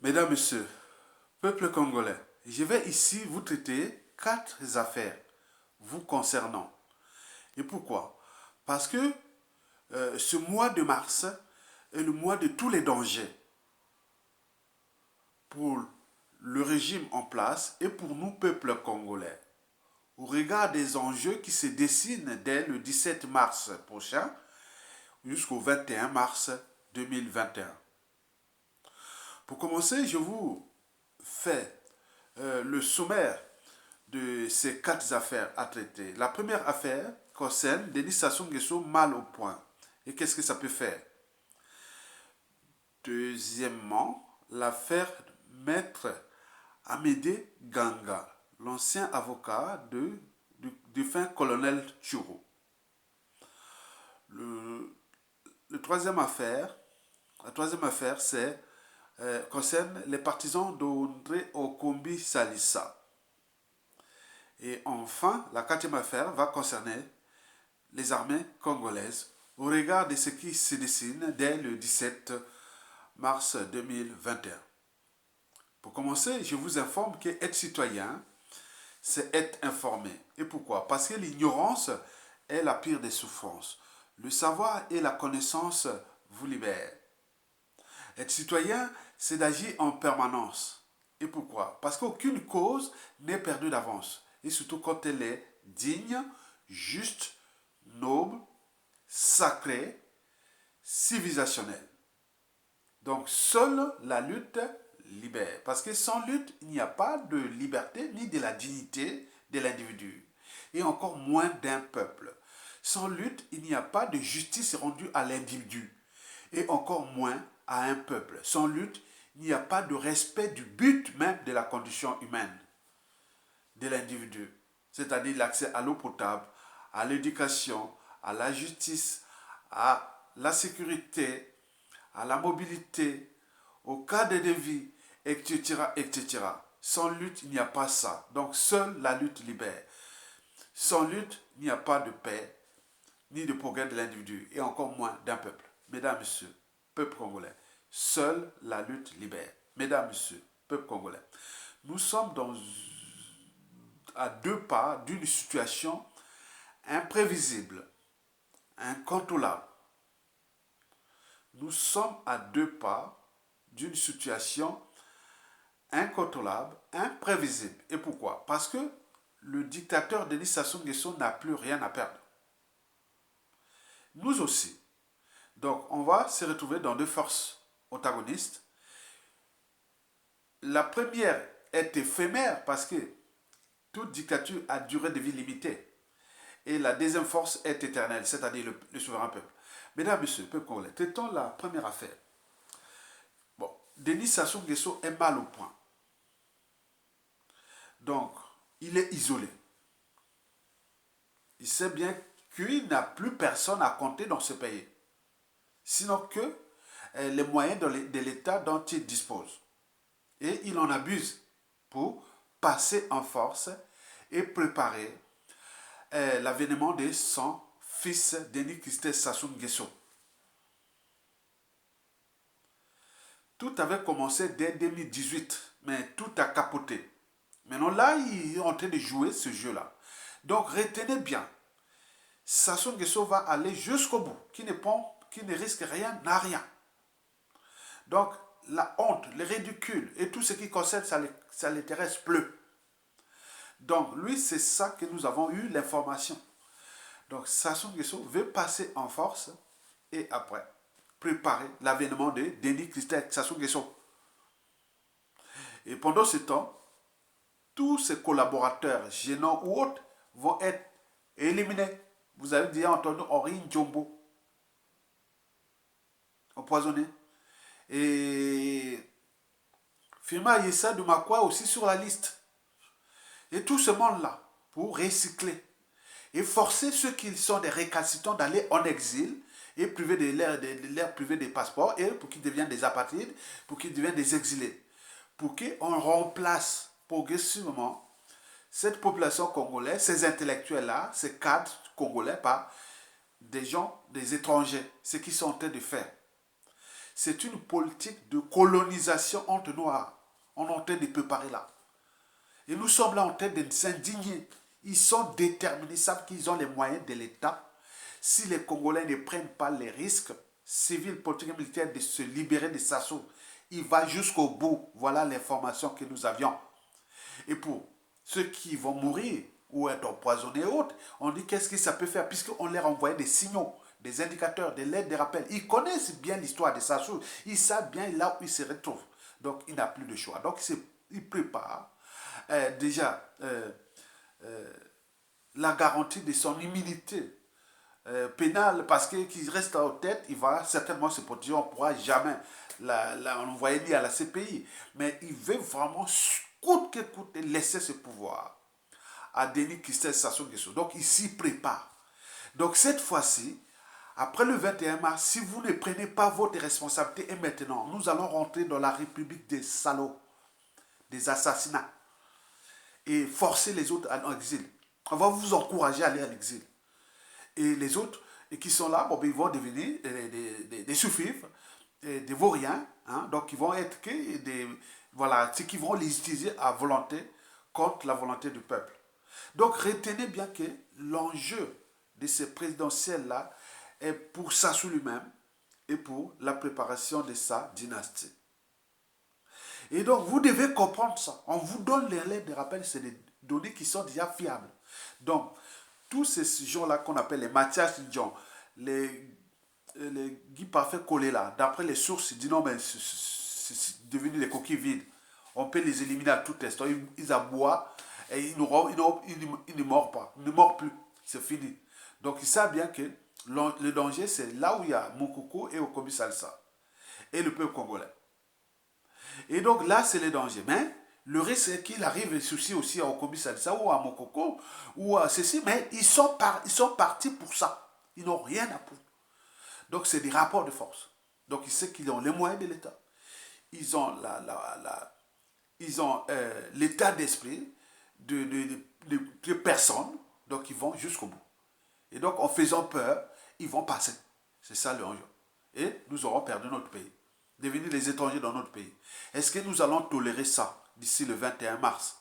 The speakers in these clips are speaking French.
Mesdames, Messieurs, peuple congolais, je vais ici vous traiter 4 affaires vous concernant. Et pourquoi? Parce que ce mois de mars est le mois de tous les dangers pour le régime en place et pour nous, peuple congolais. Au regard des enjeux qui se dessinent dès le 17 mars prochain jusqu'au 21 mars 2021. Pour commencer, je vous fais le sommaire de ces 4 affaires à traiter. La première affaire concerne Denis Sassou Nguesso mal au point. Et qu'est-ce que ça peut faire? Deuxièmement, l'affaire Maître Amédée Ganga, l'ancien avocat du fin colonel Tchuro. La troisième affaire, concerne les partisans d'André Okombi Salissa. Et enfin, la quatrième affaire va concerner les armées congolaises au regard de ce qui se dessine dès le 17 mars 2021. Pour commencer, je vous informe que être citoyen, c'est être informé. Et pourquoi? Parce que l'ignorance est la pire des souffrances. Le savoir et la connaissance vous libèrent. Être citoyen, c'est d'agir en permanence. Et pourquoi? Parce qu'aucune cause n'est perdue d'avance. Et surtout quand elle est digne, juste, noble, sacrée, civilisationnelle. Donc seule la lutte libère. Parce que sans lutte, il n'y a pas de liberté ni de la dignité de l'individu. Et encore moins d'un peuple. Sans lutte, il n'y a pas de justice rendue à l'individu. Et encore moins à un peuple. Sans lutte, il n'y a pas de respect du but même de la condition humaine de l'individu. C'est-à-dire l'accès à l'eau potable, à l'éducation, à la justice, à la sécurité, à la mobilité, au cadre de vie, etc., etc. Sans lutte, il n'y a pas ça. Donc, seule la lutte libère. Sans lutte, il n'y a pas de paix, ni de progrès de l'individu, et encore moins d'un peuple. Mesdames, Messieurs, peuple congolais, seule la lutte libère. Mesdames, Messieurs, peuple congolais, nous sommes à 2 pas d'une situation imprévisible, incontrôlable. Nous sommes à 2 pas d'une situation incontrôlable, imprévisible. Et pourquoi? Parce que le dictateur Denis Sassou Nguesso n'a plus rien à perdre. Nous aussi. Donc, on va se retrouver dans 2 forces antagonistes. La première est éphémère parce que toute dictature a durée de vie limitée. Et la deuxième force est éternelle, c'est-à-dire le souverain peuple. Mesdames, Messieurs, peuple congolais, traitons la première affaire. Bon, Denis Sassou Nguesso est mal au point. Donc, il est isolé. Il sait bien qu'il n'a plus personne à compter dans ce pays. Sinon que les moyens de l'État dont il dispose. Et il en abuse pour passer en force et préparer l'avènement de son fils Denis Christophe Sassou Nguesso. Tout avait commencé dès 2018, mais tout a capoté. Maintenant là, il est en train de jouer ce jeu-là. Donc retenez bien, Sassou Nguesso va aller jusqu'au bout, qui ne risque rien n'a rien. Donc la honte, le ridicule et tout ce qui concerne, ça ne l'intéresse plus. Donc lui, c'est ça que nous avons eu l'information. Donc Sassou Nguesso veut passer en force et après préparer l'avènement de Denis Christophe Sassou Nguesso. Et pendant ce temps, tous ses collaborateurs, gênants ou autres, vont être éliminés. Vous avez déjà entendu Henri Ndjombo, empoisonné. Et Firma Yessa de Makwa aussi sur la liste. Et tout ce monde-là, pour recycler et forcer ceux qui sont des récalcitrants d'aller en exil et priver de priver des passeports et pour qu'ils deviennent des apatrides, pour qu'ils deviennent des exilés. Pour qu'on remplace progressivement cette population congolaise, ces intellectuels-là, ces cadres congolais par des gens, des étrangers, ce qu'ils sont en train de faire. C'est une politique de colonisation entre Noirs. On est en train de préparer là. Et nous sommes là en train de s'indigner. Ils sont déterminés, ils savent qu'ils ont les moyens de l'État. Si les Congolais ne prennent pas les risques civils, politiques et militaires de se libérer de Sassou, il va jusqu'au bout. Voilà l'information que nous avions. Et pour ceux qui vont mourir ou être empoisonnés et autres, on dit qu'est-ce que ça peut faire puisqu'on leur envoie des signaux, des indicateurs, des lettres, des rappels. Ils connaissent bien l'histoire de Sassou. Ils savent bien là où ils se retrouvent. Donc, il n'a plus de choix. Donc, il prépare déjà la garantie de son immunité pénale parce qu'il reste en tête, il va certainement se protéger, on ne pourra jamais l'envoyer ni à la CPI. Mais il veut vraiment, coûte que coûte, laisser ce pouvoir à Denis Christel Sassou Nguesso. Donc il s'y prépare. Donc cette fois-ci, après le 21 mars, si vous ne prenez pas votre responsabilité, et maintenant, nous allons rentrer dans la République des salauds, des assassinats, et forcer les autres à l'exil. On va vous encourager à aller à l'exil. Et les autres qui sont là, bon, ils vont devenir des sous-fifres, des vauriens, hein, donc ils vont être que voilà, ceux qui vont les utiliser à volonté contre la volonté du peuple. Donc retenez bien que l'enjeu de ces présidentielles-là est pour Sassou lui-même et pour la préparation de sa dynastie. Et donc vous devez comprendre ça. On vous donne les lettres de rappel, c'est des données qui sont déjà fiables. Donc, tous ces gens-là qu'on appelle les Mathias Lidjon, les Guy Parfait collés là, d'après les sources, ils disent non, mais c'est devenu des coquilles vides. On peut les éliminer à tout instant. Ils aboient et ils ne meurent pas. Ils ne meurent plus. C'est fini. Donc ils savent bien que le danger, c'est là où il y a Moukoko et Okobi Salsa. Et le peuple congolais. Et donc là, c'est le danger. Mais le risque, c'est qu'il arrive des soucis aussi à Okobi Salsa ou à Mokoko ou à ceci. Mais ils sont partis pour ça. Ils n'ont rien à prouver. Donc c'est des rapports de force. Donc ils savent qu'ils ont les moyens de l'État. Ils ont l'état d'esprit de personnes. Donc ils vont jusqu'au bout. Et donc en faisant peur, ils vont passer. C'est ça l'enjeu. Et nous aurons perdu notre pays. Devenir les étrangers dans notre pays. Est-ce que nous allons tolérer ça d'ici le 21 mars?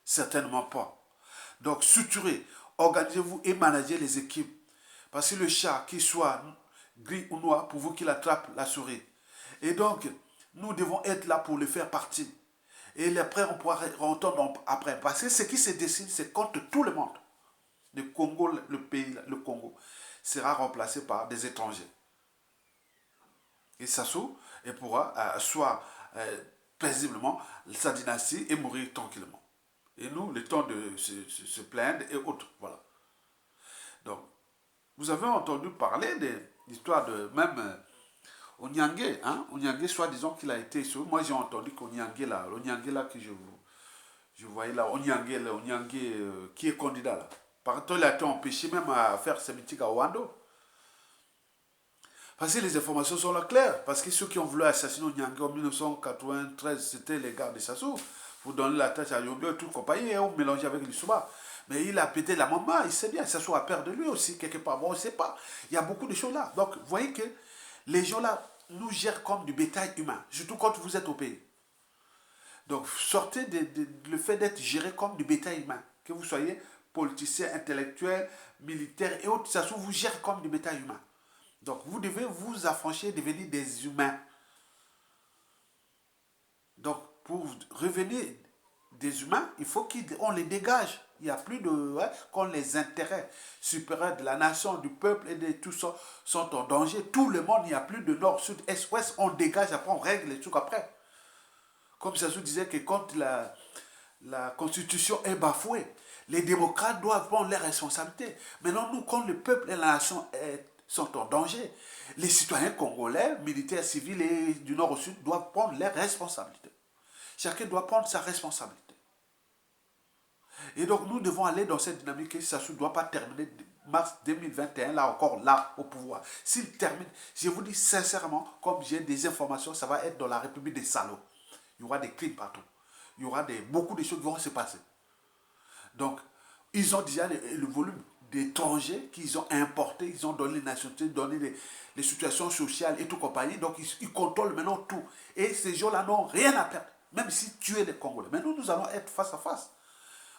Certainement pas. Donc suturez, organisez-vous et managez les équipes. Parce que le chat, qu'il soit gris ou noir, pour vous qu'il attrape la souris. Et donc, nous devons être là pour le faire partie. Et après, on pourra entendre après. Parce que ce qui se dessine, c'est contre tout le monde. Le Congo, le pays, le Congo, sera remplacé par des étrangers. Et Sassou pourra soit paisiblement sa dynastie et mourir tranquillement. Et nous, le temps de se plaindre et autres. Voilà. Donc, vous avez entendu parler de l'histoire de même Onyangue, hein? Onyangue, soit disons qu'il a été sur. Moi, j'ai entendu qu'Onyangue là, que je voyais là, Onyangue qui est candidat là. Par contre, il a été empêché même à faire ses meetings à Wando. Parce que les informations sont là claires. Parce que ceux qui ont voulu assassiner Onyangue en 1993, c'était les gars de Sassou. Vous donnez la tâche à Yombe et tout compagnie, et on mélangeait avec l'Issouba. Mais il a pété la maman, il sait bien, Sassou a peur de lui aussi, quelque part. Bon, on ne sait pas. Il y a beaucoup de choses là. Donc, vous voyez que les gens là nous gèrent comme du bétail humain, surtout quand vous êtes au pays. Donc, sortez le fait d'être géré comme du bétail humain. Que vous soyez politicien, intellectuel, militaire et autres, Sassou vous gère comme du bétail humain. Donc, vous devez vous affranchir, devenir des humains. Donc, pour revenir des humains, il faut qu'on les dégage. Il n'y a plus de... quand les intérêts supérieurs de la nation, du peuple et de tout ça sont en danger. Tout le monde, il n'y a plus de nord, sud, est, ouest. On dégage, après on règle les trucs après. Comme Sassou disait que quand la constitution est bafouée, les démocrates doivent prendre leurs responsabilités. Maintenant, nous, quand le peuple et la nation sont en danger, les citoyens congolais, militaires, civils et du nord au sud doivent prendre leurs responsabilités. Chacun doit prendre sa responsabilité. Et donc nous devons aller dans cette dynamique et Sassou ne doit pas terminer mars 2021 là encore là au pouvoir. S'il termine, je vous dis sincèrement, comme j'ai des informations, ça va être dans la République des salauds. Il y aura des crimes partout. Il y aura beaucoup de choses qui vont se passer. Donc, ils ont déjà le volume d'étrangers qu'ils ont importés, ils ont donné les nationalités, donné les situations sociales et tout compagnie. Donc, ils contrôlent maintenant tout. Et ces gens-là n'ont rien à perdre, même si tu es les Congolais. Mais nous, nous allons être face à face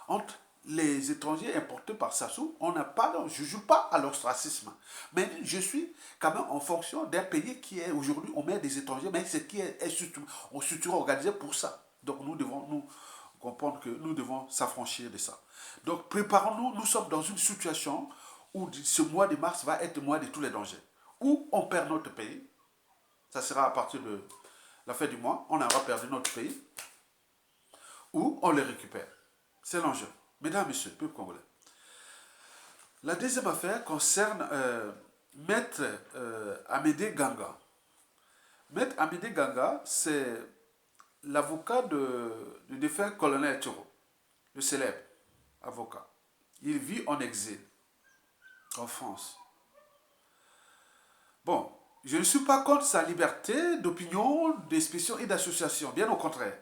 entre les étrangers importés par Sassou. On n'a pas, je ne joue pas à l'ostracisme. Mais je suis quand même en fonction d'un pays qui est aujourd'hui, on met des étrangers, mais c'est qui est structuré, organisé pour ça. Donc, nous devons nous comprendre que nous devons s'affranchir de ça. Donc préparons-nous, nous sommes dans une situation où ce mois de mars va être le mois de tous les dangers. Où on perd notre pays, ça sera à partir de la fin du mois, on aura perdu notre pays, ou on le récupère. C'est l'enjeu. Mesdames, Messieurs, peuple congolais. La deuxième affaire concerne Maître Amédée Ganga. Maître Amédée Ganga, c'est l'avocat du défunt colonel Turo, le célèbre avocat. Il vit en exil en France. Bon, je ne suis pas contre sa liberté d'opinion, d'expression et d'association, bien au contraire.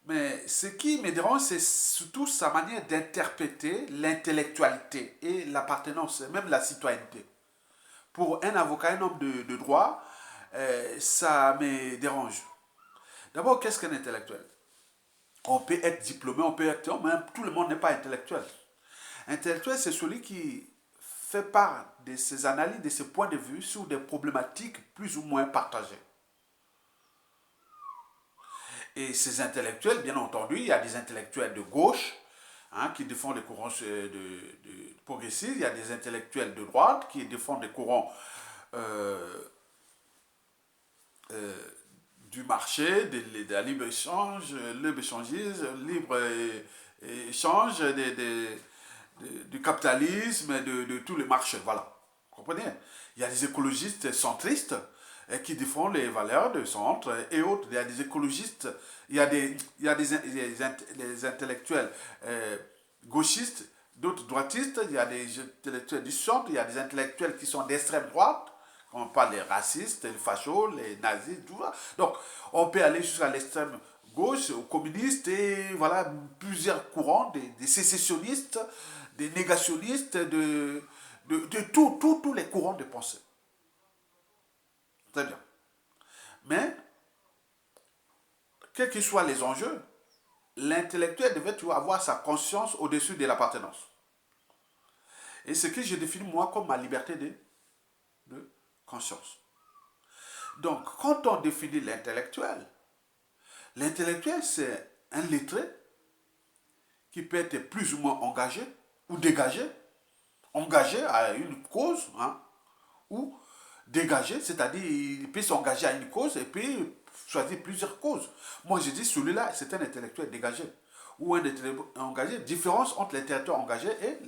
Mais ce qui me dérange, c'est surtout sa manière d'interpréter l'intellectualité et l'appartenance, même la citoyenneté. Pour un avocat, un homme de droit, ça me dérange. D'abord, qu'est-ce qu'un intellectuel? On peut être diplômé, on peut être... Mais tout le monde n'est pas intellectuel. Intellectuel, c'est celui qui fait part de ses analyses, de ses points de vue sur des problématiques plus ou moins partagées. Et ces intellectuels, bien entendu, il y a des intellectuels de gauche qui défendent les courants de progressistes, il y a des intellectuels de droite qui défendent des courants du marché, de la libre-échange, libre-échangisme, libre-échange du capitalisme, de tous les marchés. Voilà. Vous comprenez? Il y a des écologistes centristes qui défendent les valeurs de centre et autres. Il y a des écologistes, il y a des intellectuels gauchistes, d'autres droitistes, il y a des intellectuels du centre, il y a des intellectuels qui sont d'extrême droite. On parle des racistes, les fachos, les nazis, tout ça. Donc, on peut aller jusqu'à l'extrême gauche, aux communistes, et voilà, plusieurs courants, des sécessionnistes, des négationnistes, de tous les courants de pensée. Très bien. Mais, quels que soient les enjeux, l'intellectuel devait toujours avoir sa conscience au-dessus de l'appartenance. Et ce que je définis, moi, comme ma liberté de conscience. Donc, quand on définit l'intellectuel, c'est un lettré qui peut être plus ou moins engagé ou dégagé, engagé à une cause, ou dégagé, c'est-à-dire il peut s'engager à une cause et puis choisir plusieurs causes. Moi, je dis celui-là, c'est un intellectuel dégagé ou un intellectuel engagé. Différence entre l'intellectuel engagé et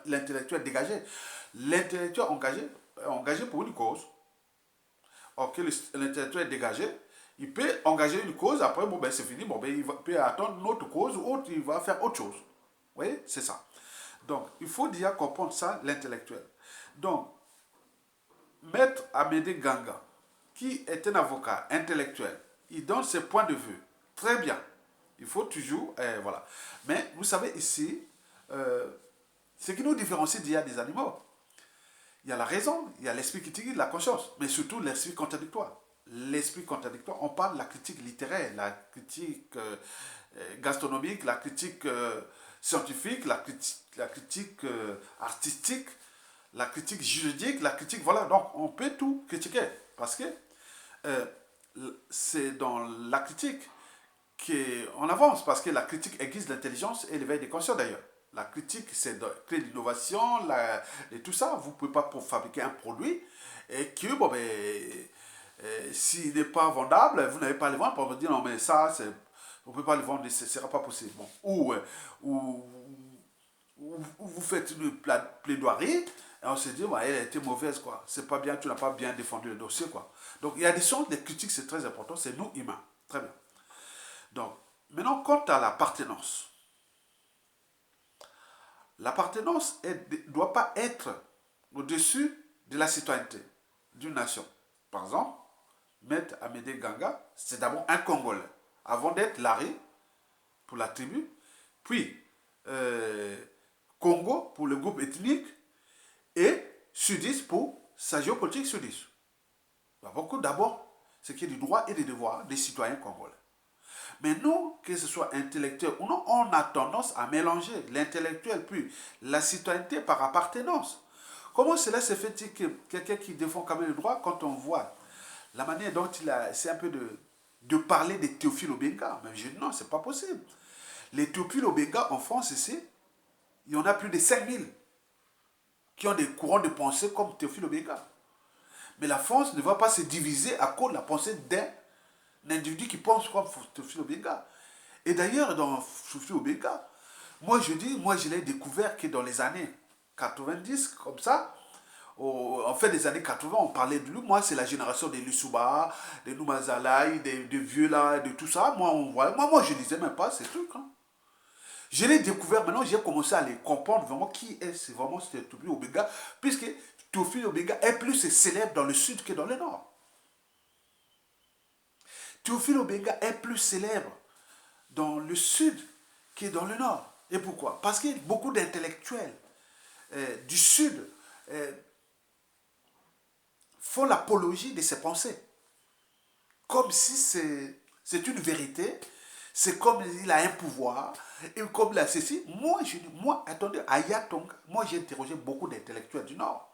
l'intellectuel dégagé. L'intellectuel engagé pour une cause. Or que l'intellectuel est dégagé, il peut engager une cause, après, bon, ben, c'est fini, bon, ben, il peut attendre une autre cause ou autre, il va faire autre chose. Vous voyez, c'est ça. Donc, il faut déjà comprendre ça, l'intellectuel. Donc, Maître Amédée Ganga, qui est un avocat intellectuel, il donne ses points de vue. Très bien. Il faut toujours, voilà. Mais, vous savez, ici, ce qui nous différencie d'il y a des animaux, il y a la raison, il y a l'esprit critique, la conscience, mais surtout l'esprit contradictoire. L'esprit contradictoire, on parle de la critique littéraire, la critique gastronomique, la critique scientifique, la critique artistique, la critique juridique, la critique, voilà, donc on peut tout critiquer, parce que c'est dans la critique qu'on avance, parce que la critique aiguise l'intelligence et l'éveil des consciences d'ailleurs. La critique, c'est de créer l'innovation et tout ça. Vous ne pouvez pas fabriquer un produit et que, bon, ben, s'il n'est pas vendable, vous n'avez pas à le vendre pour vous dire non, mais ça, vous ne pouvez pas le vendre, ce ne sera pas possible. Bon. Ou vous faites une plaidoirie et on se dit, bah, elle a été mauvaise, quoi. C'est pas bien, tu n'as pas bien défendu le dossier, quoi. Donc, il y a des sons, des critiques, c'est très important, c'est nous humains. Très bien. Donc, maintenant, quant à l'appartenance. L'appartenance ne doit pas être au-dessus de la citoyenneté d'une nation. Par exemple, Maître Amédée Ganga, c'est d'abord un Congolais, avant d'être Larry pour la tribu, puis Congo pour le groupe ethnique et sudiste pour sa géopolitique sudiste. D'abord, ce qui est du droit et des devoirs des citoyens congolais. Mais nous, que ce soit intellectuel ou non, on a tendance à mélanger l'intellectuel puis la citoyenneté par appartenance. Comment cela se fait-il que quelqu'un qui défend quand même le droit, quand on voit la manière dont il a, c'est un peu de parler de Théophile Obenga, mais je dis non, c'est pas possible. Les Théophile Obenga en France ici, il y en a plus de 5000 qui ont des courants de pensée comme Théophile Obenga. Mais la France ne va pas se diviser à cause de la pensée d'un individu qui pense comme Théophile Obenga. Et d'ailleurs, dans Théophile Obenga, moi je l'ai découvert que dans les années 90, comme ça, en fait des années 80, on parlait de lui. Moi, c'est la génération des Lissouba, des Noumazalaï, des vieux là, de tout ça. Moi, je ne lisais même pas ces trucs. Hein. Je l'ai découvert, maintenant j'ai commencé à les comprendre vraiment qui est, c'est vraiment Théophile Obenga, puisque Théophile Obenga est plus célèbre dans le sud que dans le nord. Théophile Obenga est plus célèbre dans le sud que dans le nord. Et pourquoi? Parce que beaucoup d'intellectuels du sud font l'apologie de ses pensées. Comme si c'est une vérité, c'est comme il a un pouvoir, et comme il a ceci. Attendez, à Yatonga, moi j'ai interrogé beaucoup d'intellectuels du Nord,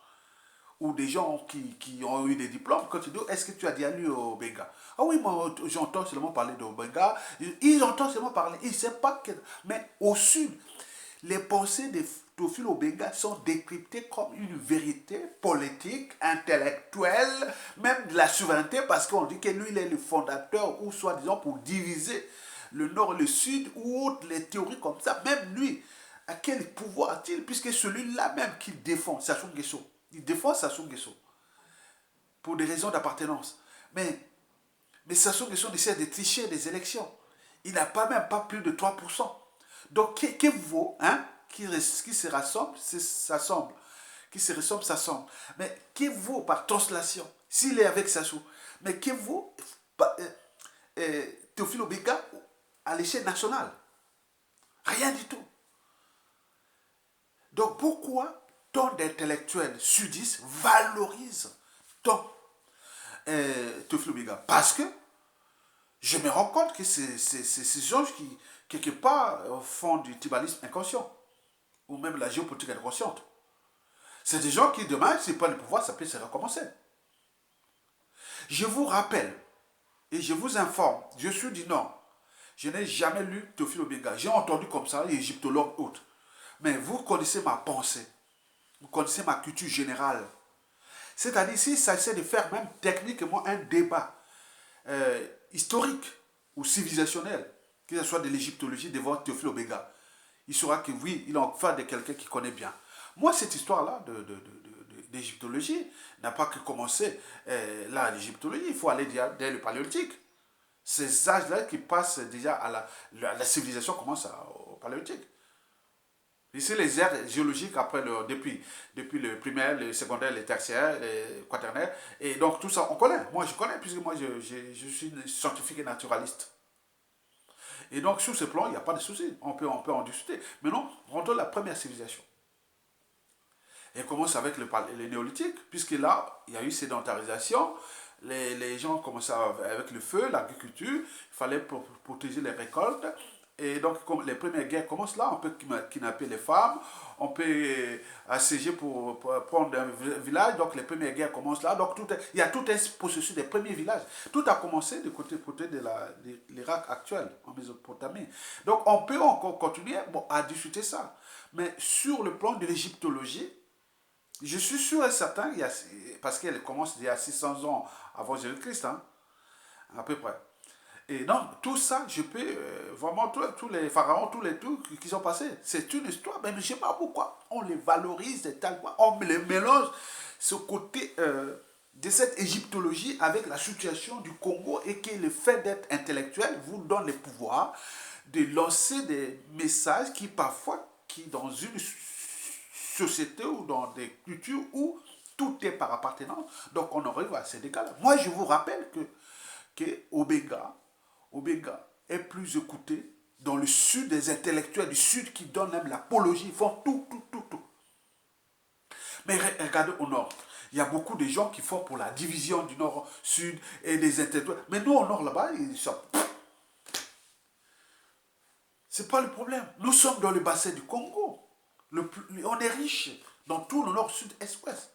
ou des gens qui ont eu des diplômes. Quand tu dis, est-ce que tu as déjà lu au Benga? Ah oui, moi j'entends seulement parler de Benga, ils entendent seulement parler, ils ne savent pas que... Mais au sud, les pensées de Théophile Obenga sont décryptées comme une vérité politique, intellectuelle, même de la souveraineté, parce qu'on dit que lui, il est le fondateur, ou soi-disant pour diviser le nord et le sud, ou autres, les théories comme ça. Même lui, à quel pouvoir a-t-il, puisque celui-là même qu'il défend, Sassou Nguesso, il défend Sassou Nguesso, pour des raisons d'appartenance. Mais Sassou Nguesso essaie de tricher des élections. Il n'a pas même pas plus de 3%. Donc, qui vaut, hein, qui se rassemble, s'assemble. Qui se ressemble, s'assemble. Mais qui vaut par translation, s'il est avec Sassou, mais qui vaut Théophile Obenga à l'échelle nationale? Rien du tout. Donc, pourquoi tant d'intellectuels sudistes valorisent tant Théophile Obenga? Parce que je me rends compte que c'est ces gens qui, quelque part, font du tribalisme inconscient, ou même la géopolitique inconsciente. C'est des gens qui, demain, s'ils prennent le pouvoir, ça peut se recommencer. Je vous rappelle, et je vous informe, je suis du Nord, je n'ai jamais lu Théophile Obenga. J'ai entendu comme ça, les égyptologues autres. Mais vous connaissez ma pensée, vous connaissez ma culture générale. C'est-à-dire, s'il s'agissait de faire même techniquement un débat historique ou civilisationnel, que ce soit de l'égyptologie devant Théophile Obenga, il saura que oui, il est en face de quelqu'un qui connaît bien. Moi, cette histoire-là d'égyptologie n'a pas que commencé là, l'égyptologie, il faut aller dès le paléolithique. Ces âges-là qui passent déjà à la civilisation commence au paléolithique. Ici, les aires géologiques, depuis le primaire, le secondaire, le tertiaire, le quaternaire, et donc tout ça, on connaît. Moi, je connais, puisque moi, je suis scientifique et naturaliste. Et donc, sur ce plan, il n'y a pas de souci. On peut en discuter. Mais non, rentrons la première civilisation. Et commence avec le néolithique, puisque là, il y a eu sédentarisation. Les gens commençaient avec le feu, l'agriculture. Il fallait protéger les récoltes. Et donc, comme les premières guerres commencent là, on peut kidnapper les femmes, on peut assiéger pour prendre un village. Donc, les premières guerres commencent là. Donc, il y a tout un processus des premiers villages. Tout a commencé du côté de l'Irak actuel, en Mésopotamie. Donc, on peut encore continuer à discuter ça. Mais sur le plan de l'égyptologie, je suis sûr et certain, parce qu'elle commence il y a 600 ans avant Jésus-Christ, hein, à peu près. Et donc, tout ça, je peux vraiment, tous les pharaons, tous les trucs qui sont passés, c'est une histoire, mais je ne sais pas pourquoi. On les valorise de tal point, on les mélange, ce côté de cette égyptologie avec la situation du Congo et que le fait d'être intellectuel vous donne le pouvoir de lancer des messages qui parfois, dans une société ou dans des cultures où tout est par appartenance, donc on arrive à ces dégâts-là. Moi, je vous rappelle que Obenga est plus écouté Dans le sud, des intellectuels du sud qui donnent même l'apologie, ils font tout, tout, tout, tout. Mais regardez au nord, il y a beaucoup de gens qui font pour la division du nord-sud et des intellectuels. Mais nous, au nord, là-bas, ils sont... C'est pas le problème. Nous sommes dans le bassin du Congo. On est riche dans tout le nord, sud, est, ouest.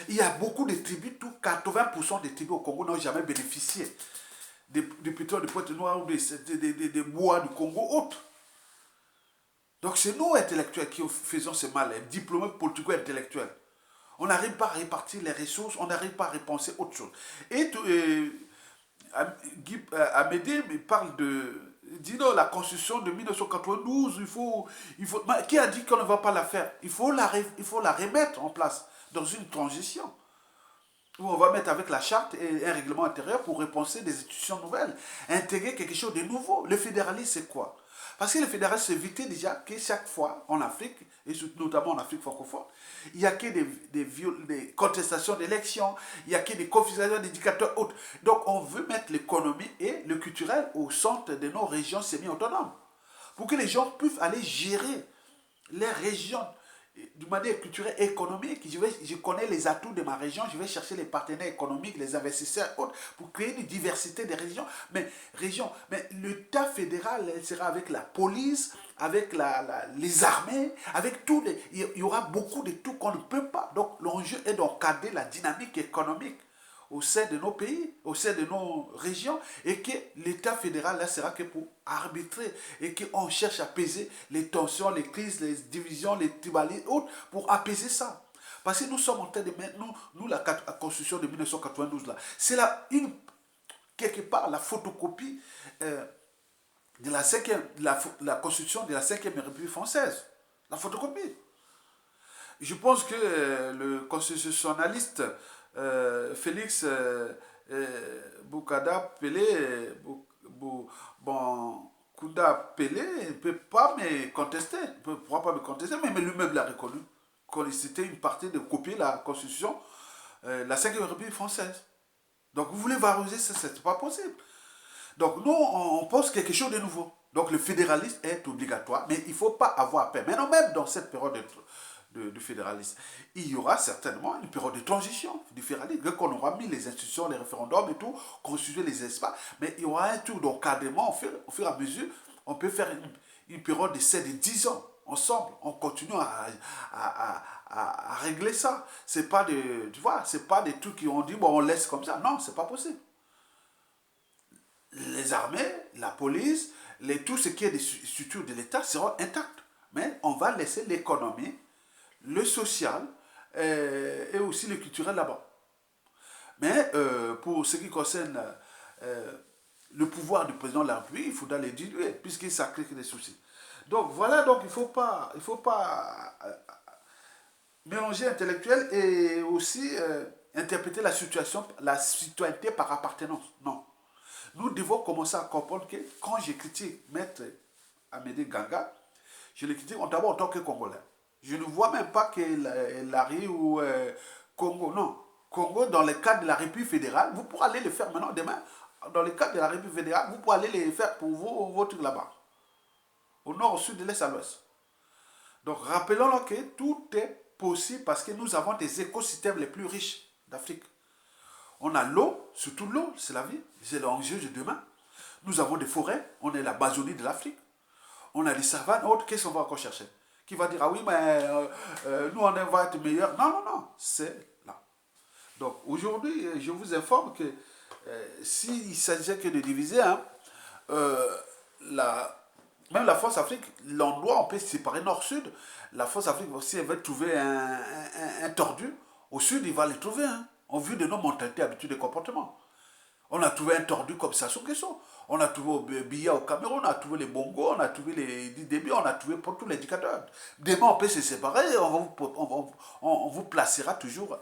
Il y a beaucoup de tribus, tout 80% des tribus au Congo n'ont jamais bénéficié des pétrole de Pointe-Noire ou des bois du Congo autres. Donc c'est nous intellectuels qui faisons ce mal, diplômés politico-intellectuels. On n'arrive pas à répartir les ressources, on n'arrive pas à repenser autre chose. Et Amédée me parle de... Dis non, la constitution de 1992, qui a dit qu'on ne va pas la faire? Il faut la remettre en place dans une transition où on va mettre avec la charte et un règlement intérieur pour repenser des institutions nouvelles, intégrer quelque chose de nouveau. Le fédéralisme, c'est quoi? Parce que le fédéralisme, c'est éviter déjà que chaque fois en Afrique, et notamment en Afrique francophone, il n'y a que des contestations d'élections, il n'y a que des confiscations d'indicateurs autres. Donc on veut mettre l'économie et le culturel au centre de nos régions semi-autonomes, pour que les gens puissent aller gérer les régions d'une manière culturelle et économique. Je connais les atouts de ma région, je vais chercher les partenaires économiques, les investisseurs autres, pour créer une diversité des régions. Mais l'État fédéral sera avec la police, avec les armées, avec tous les... Il y aura beaucoup de tout qu'on ne peut pas. Donc l'enjeu est d'encadrer la dynamique économique au sein de nos pays, au sein de nos régions, et que l'État fédéral là sera que pour arbitrer et qu'on cherche à apaiser les tensions, les crises, les divisions, les tribalismes, autres, pour apaiser ça. Parce que nous sommes en train de mettre, la Constitution de 1992 là, c'est quelque part la photocopie de la Constitution de la 5e République française. La photocopie. Je pense que le constitutionnaliste Félix Boukada Pelé, Kouda Pelé ne peut pas me contester, pourra pas me contester, mais lui-même l'a reconnu. C'était une partie de copier la Constitution, la 5e République française. Donc vous voulez valoriser ça, c'est pas possible. Donc nous, on pense quelque chose de nouveau. Donc le fédéralisme est obligatoire, mais il ne faut pas avoir peur. Maintenant, même dans cette période de fédéralisme, il y aura certainement une période de transition du fédéralisme. Dès qu'on aura mis les institutions, les référendums et tout, constituer les espaces, mais il y aura un tour d'encadrement au fur et à mesure. On peut faire une période de 7 et 10 ans ensemble. On continue à régler ça. C'est pas tu vois, c'est pas des trucs qui ont dit, bon, on laisse comme ça. Non, c'est pas possible. Les armées, la police, tout ce qui est des structures de l'État seront intactes. Mais on va laisser l'économie, le social et aussi le culturel là-bas. Mais pour ce qui concerne le pouvoir du président de la République, il faudra les diluer, puisque ça crée des soucis. Donc voilà, donc il ne faut pas mélanger intellectuel et aussi interpréter la citoyenneté par appartenance. Non. Nous devons commencer à comprendre que quand je critique Maître Amédée Ganga, je le critique d'abord en tant que Congolais. Je ne vois même pas que Larry ou Congo, non. Congo, dans le cadre de la République fédérale, vous pourrez aller le faire maintenant, demain. Dans le cadre de la République fédérale, vous pourrez aller les faire pour vos trucs là-bas. Au nord, au sud, de l'est à l'ouest. Donc rappelons-le que tout est possible parce que nous avons des écosystèmes les plus riches d'Afrique. On a l'eau, surtout l'eau, c'est la vie, c'est l'enjeu de demain. Nous avons des forêts, on est la Bazonie de l'Afrique. On a des savanes, autres, qu'est-ce qu'on va encore chercher? Qui va dire, ah oui, mais nous, on va être meilleurs. Non, non, non, c'est là. Donc, aujourd'hui, je vous informe que s'il s'agissait que de diviser, hein, même la force Afrique, l'endroit, on peut se séparer nord-sud. La force Afrique, si elle veut trouver un tordu, au sud, il va le trouver, hein, en vue de nos mentalités, habitudes et comportements. On a trouvé un tordu comme ça sur Guessot. On a trouvé au Biya au Cameroun, on a trouvé les Bongo, on a trouvé les débits, on a trouvé pour tous les indicateurs. Demain, on peut se séparer, on vous placera toujours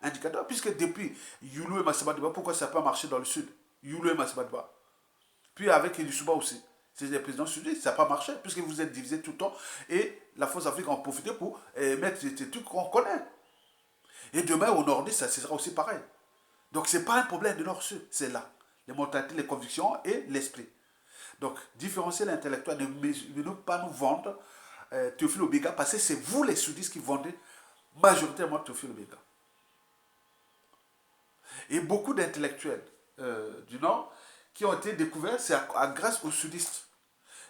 indicateur. Puisque depuis Youlou et Massabadiba, pourquoi ça n'a pas marché dans le sud? Youlou et Massabadiba. Puis avec Elisouba aussi. C'est les présidents sudistes, ça n'a pas marché, puisque vous êtes divisés tout le temps. Et la force Afrique en profité pour mettre des trucs qu'on connaît. Et demain, au nord-est, ça sera aussi pareil. Donc, ce n'est pas un problème de nord-sud, c'est là. Les mentalités, les convictions et l'esprit. Donc, différencier l'intellectuel, ne pas nous vendre Théophile Obiega, parce que c'est vous les sudistes qui vendez majoritairement Théophile Obiega. Et beaucoup d'intellectuels du Nord qui ont été découverts, c'est grâce aux sudistes.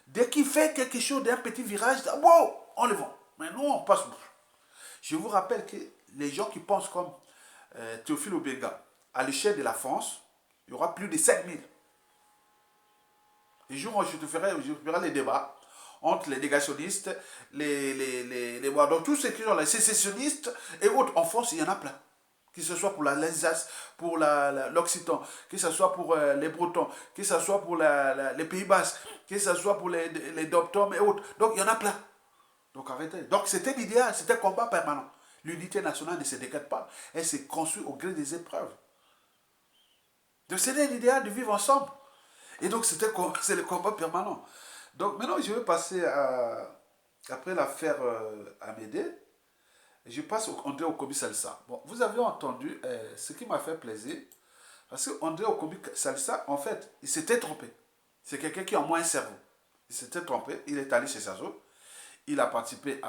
Dès qu'il fait quelque chose d'un petit virage, wow, on le vend. Mais nous, on passe. Je vous rappelle que les gens qui pensent comme Théophile Obiega, à l'échelle de la France, il y aura plus de 5000. Les jours où je te ferai les débats entre les négationnistes, donc tous ceux qui sont les sécessionnistes et autres en France, il y en a plein. Que ce soit pour l'Alsace, pour l'Occitan, que ce soit pour les Bretons, que ce soit pour les Pays Basques, que ce soit pour les Dom-Tom et autres. Donc il y en a plein. Donc arrêtez. Donc c'était l'idéal, c'était un combat permanent. L'unité nationale ne se décrète pas. Elle s'est construite au gré des épreuves. Donc c'était l'idéal de vivre ensemble. Et donc c'est le combat permanent. Donc maintenant je vais passer après l'affaire Amédée, je passe au André Okobi Salsa. Bon, vous avez entendu ce qui m'a fait plaisir, parce que André Okobi Salsa, en fait, il s'était trompé. C'est quelqu'un qui a moins un cerveau. Il s'était trompé, il est allé chez Sassou, il a participé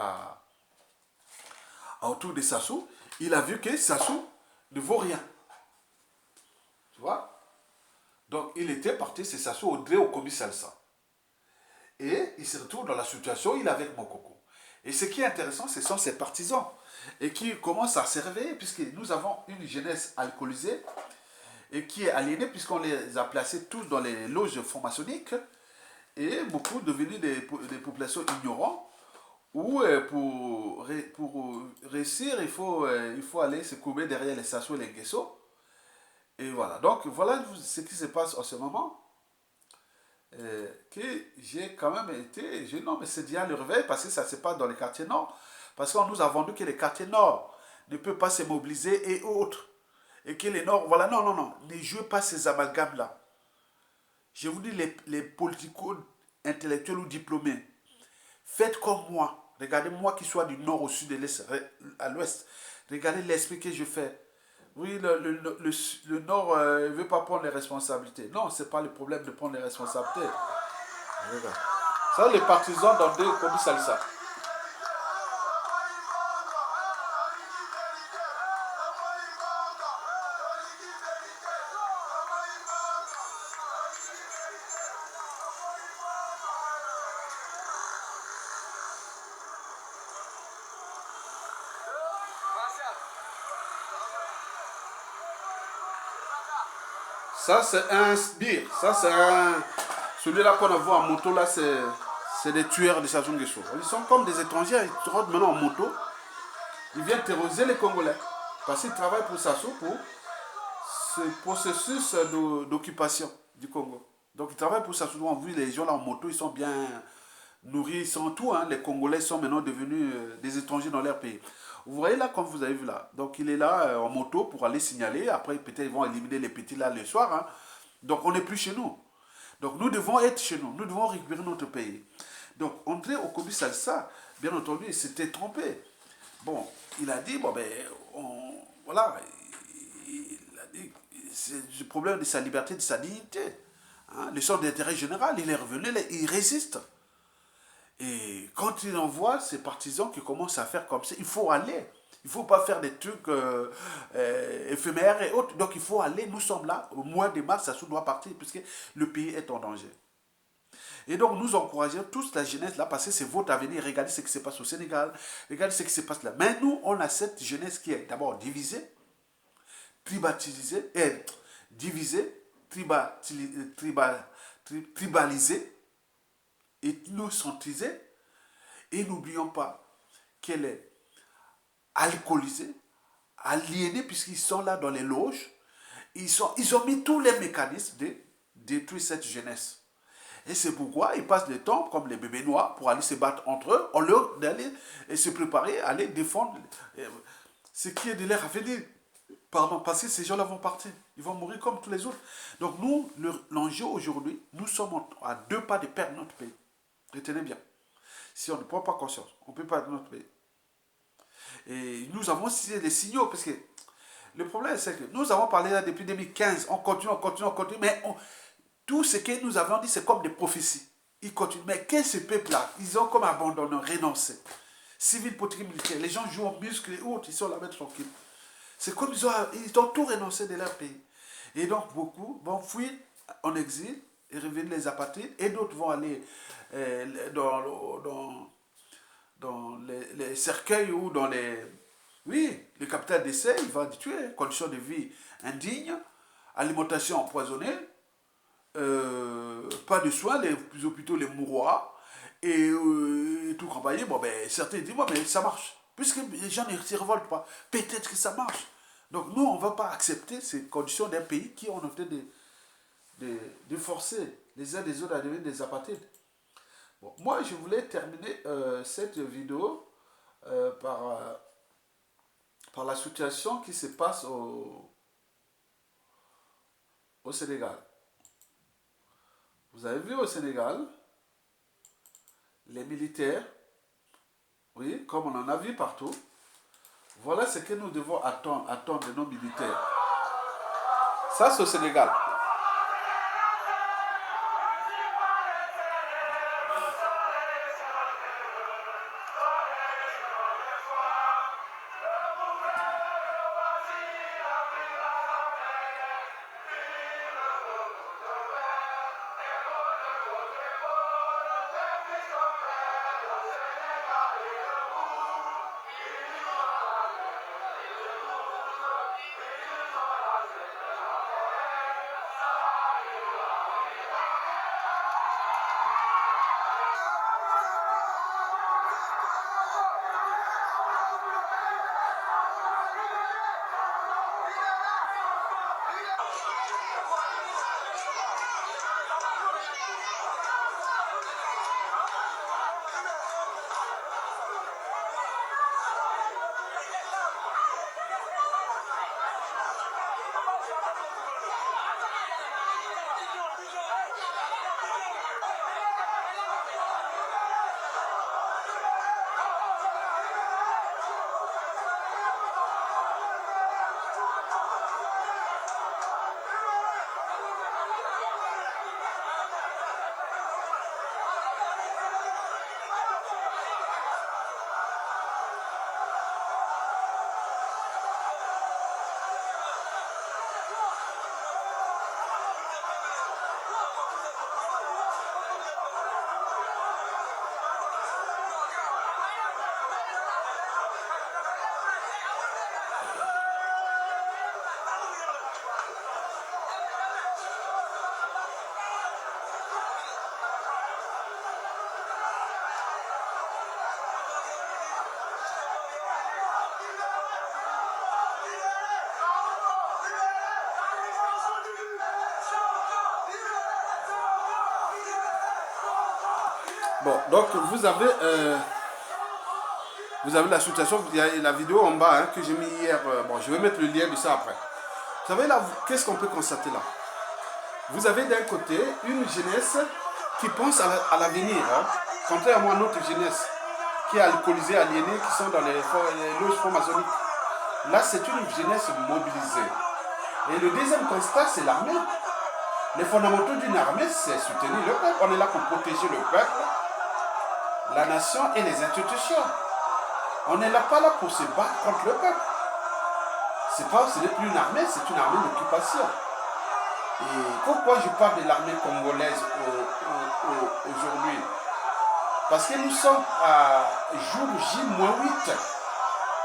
autour de Sassou, il a vu que Sassou ne vaut rien. Tu vois? Donc il était parti chez Sassou André Okobi Salsa. Et il se retrouve dans la situation, il est avec Mokoko. Et ce qui est intéressant, ce sont ses partisans. Et qui commencent à se réveiller, puisque nous avons une jeunesse alcoolisée et qui est aliénée, puisqu'on les a placés tous dans les loges franc-maçonniques, et beaucoup devenus des populations ignorantes, où pour réussir, il faut aller se courber derrière les Sassou et les Guesso. Et voilà. Donc, voilà ce qui se passe en ce moment. Que j'ai quand même été, non mais c'est bien le réveil parce que ça se passe dans les quartiers nord, parce qu'on nous a vendu que les quartiers nord ne peuvent pas se mobiliser et autres, et que les nord, voilà, non, ne jouez pas ces amalgames là. Je vous dis, les politico intellectuels ou diplômés, faites comme moi, regardez moi qui soit du nord au sud, de l'est à l'ouest, regardez l'esprit que je fais. Oui, le Nord ne veut pas prendre les responsabilités. Non, ce n'est pas le problème de prendre les responsabilités. Regarde. Ça, les partisans d'André Okobi Salsa. Ça, c'est un sbire. Ça, c'est un. Celui-là qu'on a vu en moto, là, c'est des tueurs de Sassou Nguesso. Ils sont comme des étrangers. Ils rentrent maintenant en moto. Ils viennent terroriser les Congolais. Parce qu'ils travaillent pour Sassou pour ce processus d'occupation du Congo. Donc, ils travaillent pour Sassou. On a vu les gens là en moto, ils sont bien nourris, ils sont tout. Hein. Les Congolais sont maintenant devenus des étrangers dans leur pays. Vous voyez là, comme vous avez vu là. Donc, il est là en moto pour aller signaler. Après, peut-être ils vont éliminer les petits là le soir. Hein. Donc, on n'est plus chez nous. Donc, nous devons être chez nous. Nous devons récupérer notre pays. Donc, André Okobi Salsa, bien entendu, il s'était trompé. Bon, il a dit, bon, ben, voilà, il a dit, c'est le problème de sa liberté, de sa dignité. Hein, le sort d'intérêt général, il est revenu, il résiste. Et quand il envoie ses partisans qui commencent à faire comme ça, il faut aller. Il ne faut pas faire des trucs éphémères et autres. Donc il faut aller, nous sommes là, au mois de mars, ça doit partir, puisque le pays est en danger. Et donc nous encourageons tous la jeunesse là, parce que c'est votre avenir. Regardez ce qui se passe au Sénégal, regardez ce qui se passe là. Mais nous, on a cette jeunesse qui est d'abord divisée, tribalisée, divisée, tribalisée, ethnocentrisée. Et n'oublions pas qu'elle est alcoolisée, aliénée, puisqu'ils sont là dans les loges. Ils ont mis tous les mécanismes de détruire cette jeunesse. Et c'est pourquoi ils passent le temps, comme les bébés noirs, pour aller se battre entre eux, au lieu d'aller se préparer, aller défendre ce qui est de leur avenir. Pardon, parce que ces gens-là vont partir. Ils vont mourir comme tous les autres. Donc nous, l'enjeu aujourd'hui, nous sommes à 2 pas de perdre notre pays. Retenez bien. Si on ne prend pas conscience, on ne peut pas perdre notre pays. Et nous avons les signaux, parce que le problème, c'est que nous avons parlé là depuis 2015, on continue, mais Tout ce que nous avons dit, c'est comme des prophéties. Ils continuent. Mais qu'est-ce que ce peuple-là? Ils ont comme abandonné, renoncé. Civil, politique, militaire. Les gens jouent en muscles et autres, ils sont là-bas tranquilles. C'est comme ils ont tout renoncé de leur pays. Et donc, beaucoup vont fuir en exil et revenir les apatrides. Et d'autres vont aller dans les cercueils ou dans les... Oui, le capital d'essai, il va tuer. Conditions de vie indignes, alimentation empoisonnée, pas de soins, les hôpitaux, les mouroirs, et tout campagne. Bon, ben, certains disent, bon, mais ça marche. Puisque les gens ne se révoltent pas, peut-être que ça marche. Donc, nous, on ne va pas accepter ces conditions d'un pays qui ont tenté de forcer les uns des autres à devenir des apatrides. Bon, moi, je voulais terminer cette vidéo par la situation qui se passe au Sénégal. Vous avez vu au Sénégal, les militaires, oui, comme on en a vu partout, voilà ce que nous devons attendre de nos militaires. Ça, c'est au Sénégal. Bon, donc vous avez la situation, il y a la vidéo en bas hein, que j'ai mis hier. Bon, je vais mettre le lien de ça après. Vous savez là, qu'est-ce qu'on peut constater là? Vous avez d'un côté une jeunesse qui pense à l'avenir, hein, contrairement à notre jeunesse qui est alcoolisée, aliénée, qui sont dans les loges franc-maçonniques. Là, c'est une jeunesse mobilisée. Et le deuxième constat, c'est l'armée. Les fondamentaux d'une armée, c'est soutenir le peuple. On est là pour protéger le peuple, la nation et les institutions. On n'est pas là pour se battre contre le peuple. Ce n'est plus une armée, c'est une armée d'occupation. Et pourquoi je parle de l'armée congolaise aujourd'hui? Parce que nous sommes à jour J-8,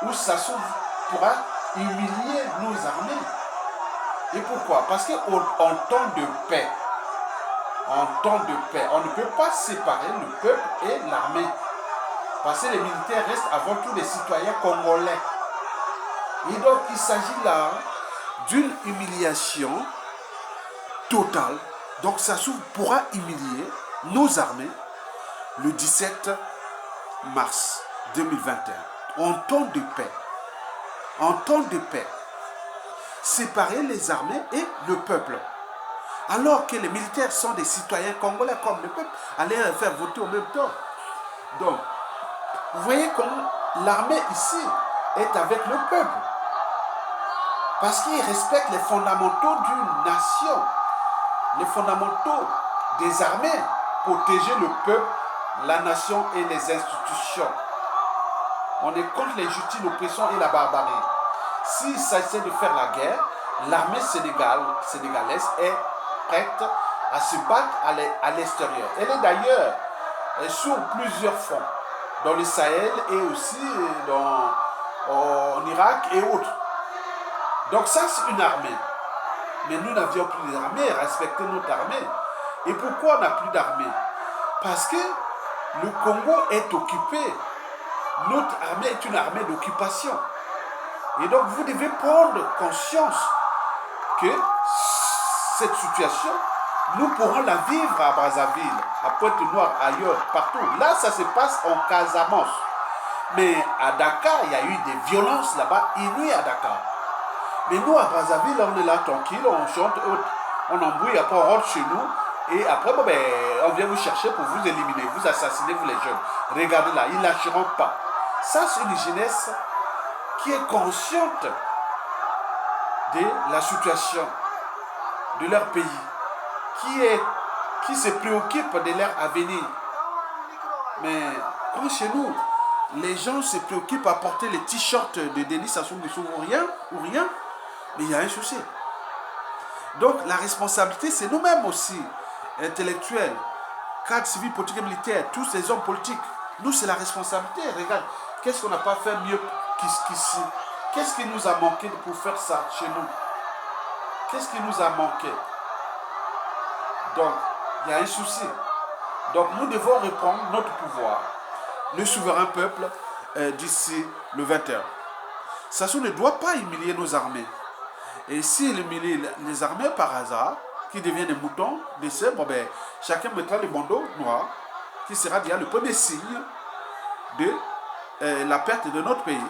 où Sassou pourra humilier nos armées. Et pourquoi? Parce qu'en temps de paix, on ne peut pas séparer le peuple et l'armée. Parce que les militaires restent avant tout des citoyens congolais. Et donc il s'agit là d'une humiliation totale. Donc Sassou pourra humilier nos armées le 17 mars 2021. En temps de paix. En temps de paix. Séparer les armées et le peuple. Alors que les militaires sont des citoyens congolais comme le peuple, aller les faire voter au même temps. Donc, vous voyez comment l'armée ici est avec le peuple. Parce qu'il respecte les fondamentaux d'une nation. les fondamentaux des armées, protéger le peuple, la nation et les institutions. On est contre l'injustice, l'oppression et la barbarie. S'il s'agissait de faire la guerre, l'armée sénégalaise est prête à se battre à l'extérieur. Elle est d'ailleurs sur plusieurs fronts, dans le Sahel et aussi en Irak et autres. Donc ça, c'est une armée. Mais nous n'avions plus d'armée, respectez notre armée. Et pourquoi on n'a plus d'armée? Parce que le Congo est occupé. Notre armée est une armée d'occupation. Et donc vous devez prendre conscience que cette situation, nous pourrons la vivre à Brazzaville, à Pointe-Noire, ailleurs, partout. Là, ça se passe en Casamance. Mais à Dakar, il y a eu des violences là-bas, inouïes à Dakar. Mais nous, à Brazzaville, on est là tranquille, on chante, on embrouille, après on rentre chez nous. Et après, bon, ben, on vient vous chercher pour vous éliminer, vous assassiner, vous les jeunes. Regardez là, ils ne lâcheront pas. Ça, c'est une jeunesse qui est consciente de la situation de leur pays, qui se préoccupe de leur avenir. Mais quand chez nous, les gens se préoccupent à porter les t-shirts de Denis Sassou Nguesso ou rien, mais il y a un souci. Donc la responsabilité, c'est nous-mêmes aussi, intellectuels, cadres civils, politiques et militaires, tous ces hommes politiques. Nous, c'est la responsabilité. Regarde, qu'est-ce qu'on n'a pas fait mieux qu'ici? Qu'est-ce qui nous a manqué pour faire ça chez nous? Qu'est-ce qui nous a manqué? Donc, il y a un souci. Donc, nous devons reprendre notre pouvoir, le souverain peuple, d'ici le 21. Sassou ne doit pas humilier nos armées. Et s'il humilie les armées par hasard, qui deviennent des moutons, des cerfs, bon ben, chacun mettra le bandeau noir, qui sera déjà le premier signe de la perte de notre pays.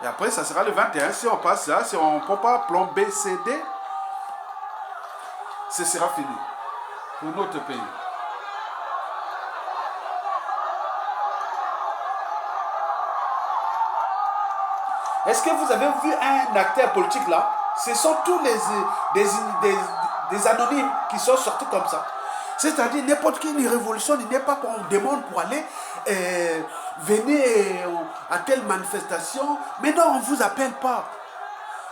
Et après, ça sera le 21. Si on passe là, si on ne prend pas plan B, C, D, ce sera fini pour notre pays. Est-ce que vous avez vu un acteur politique là? Ce sont tous des anonymes qui sont sortis comme ça. C'est-à-dire, n'importe qui, une révolution, il n'est pas qu'on demande pour aller venir à telle manifestation. Mais non, on ne vous appelle pas.